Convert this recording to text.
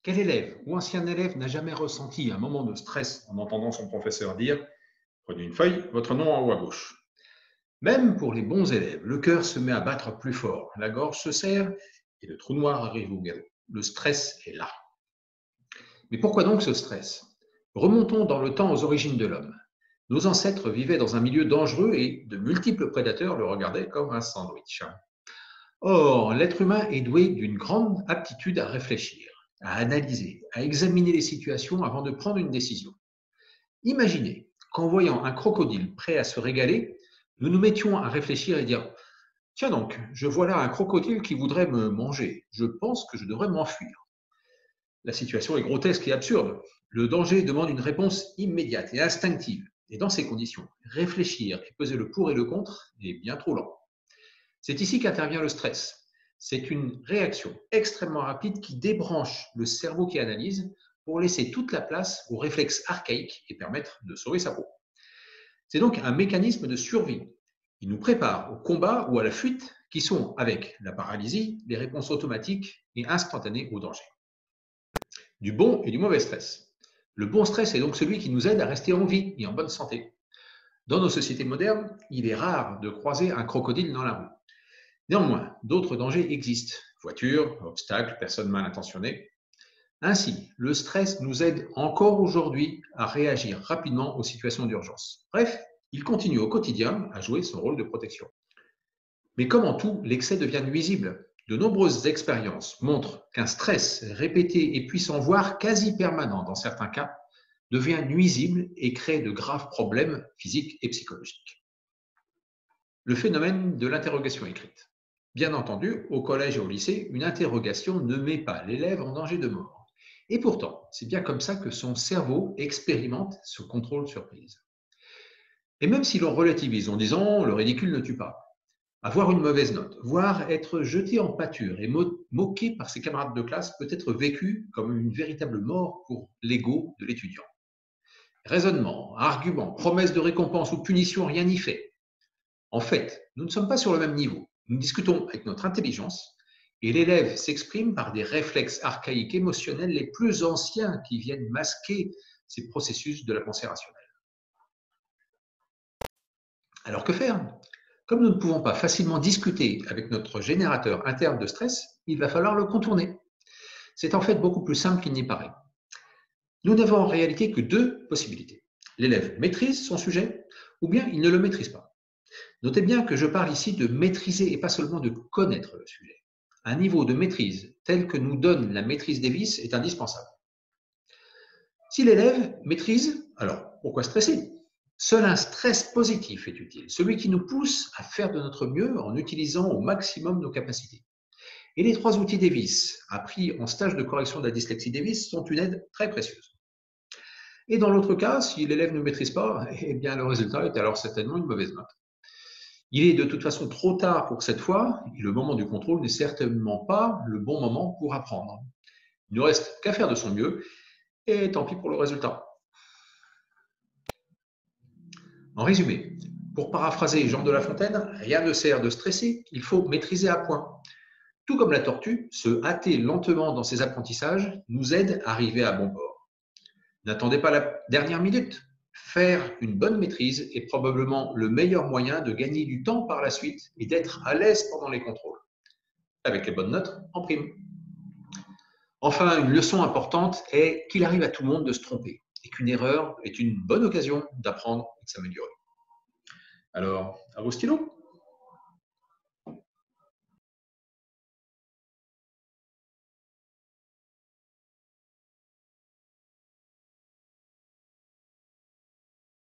Quel élève ou ancien élève n'a jamais ressenti un moment de stress en entendant son professeur dire «Prenez une feuille, votre nom en haut à gauche». Même pour les bons élèves, le cœur se met à battre plus fort, la gorge se serre et le trou noir arrive au galop. Le stress est là. Mais pourquoi donc ce stress? Remontons dans le temps aux origines de l'homme. Nos ancêtres vivaient dans un milieu dangereux et de multiples prédateurs le regardaient comme un sandwich. Or, l'être humain est doué d'une grande aptitude à réfléchir, à analyser, à examiner les situations avant de prendre une décision. Imaginez qu'en voyant un crocodile prêt à se régaler, nous nous mettions à réfléchir et dire «Tiens donc, je vois là un crocodile qui voudrait me manger. Je pense que je devrais m'enfuir.» La situation est grotesque et absurde. Le danger demande une réponse immédiate et instinctive. Et dans ces conditions, réfléchir et peser le pour et le contre est bien trop lent. C'est ici qu'intervient le stress. C'est une réaction extrêmement rapide qui débranche le cerveau qui analyse pour laisser toute la place aux réflexes archaïques et permettre de sauver sa peau. C'est donc un mécanisme de survie. Il nous prépare au combat ou à la fuite qui sont, avec la paralysie, les réponses automatiques et instantanées au danger. Du bon et du mauvais stress. Le bon stress est donc celui qui nous aide à rester en vie et en bonne santé. Dans nos sociétés modernes, il est rare de croiser un crocodile dans la rue. Néanmoins, d'autres dangers existent. Voitures, obstacles, personnes mal intentionnées. Ainsi, le stress nous aide encore aujourd'hui à réagir rapidement aux situations d'urgence. Bref, il continue au quotidien à jouer son rôle de protection. Mais comme en tout, l'excès devient nuisible. De nombreuses expériences montrent qu'un stress répété et puissant, voire quasi permanent dans certains cas, devient nuisible et crée de graves problèmes physiques et psychologiques. Le phénomène de l'interrogation écrite. Bien entendu, au collège et au lycée, une interrogation ne met pas l'élève en danger de mort. Et pourtant, c'est bien comme ça que son cerveau expérimente ce contrôle surprise. Et même si l'on relativise en disant «le ridicule ne tue pas», avoir une mauvaise note, voire être jeté en pâture et moqué par ses camarades de classe peut être vécu comme une véritable mort pour l'ego de l'étudiant. Raisonnement, argument, promesse de récompense ou punition, rien n'y fait. En fait, nous ne sommes pas sur le même niveau. Nous discutons avec notre intelligence et l'élève s'exprime par des réflexes archaïques émotionnels les plus anciens qui viennent masquer ces processus de la pensée rationnelle. Alors que faire? Comme nous ne pouvons pas facilement discuter avec notre générateur interne de stress, il va falloir le contourner. C'est en fait beaucoup plus simple qu'il n'y paraît. Nous n'avons en réalité que deux possibilités. L'élève maîtrise son sujet ou bien il ne le maîtrise pas. Notez bien que je parle ici de maîtriser et pas seulement de connaître le sujet. Un niveau de maîtrise tel que nous donne la maîtrise Davis est indispensable. Si l'élève maîtrise, alors pourquoi stresser? Seul un stress positif est utile, celui qui nous pousse à faire de notre mieux en utilisant au maximum nos capacités. Et les trois outils Davis, appris en stage de correction de la dyslexie Davis, sont une aide très précieuse. Et dans l'autre cas, si l'élève ne maîtrise pas, eh bien le résultat est alors certainement une mauvaise note. Il est de toute façon trop tard pour cette fois, et le moment du contrôle n'est certainement pas le bon moment pour apprendre. Il ne reste qu'à faire de son mieux, et tant pis pour le résultat. En résumé, pour paraphraser Jean de La Fontaine, rien ne sert de stresser, il faut maîtriser à point. Tout comme la tortue, se hâter lentement dans ses apprentissages nous aide à arriver à bon port. N'attendez pas la dernière minute. Faire une bonne maîtrise est probablement le meilleur moyen de gagner du temps par la suite et d'être à l'aise pendant les contrôles, avec les bonnes notes en prime. Enfin, une leçon importante est qu'il arrive à tout le monde de se tromper et qu'une erreur est une bonne occasion d'apprendre et de s'améliorer. Alors, à vos stylos!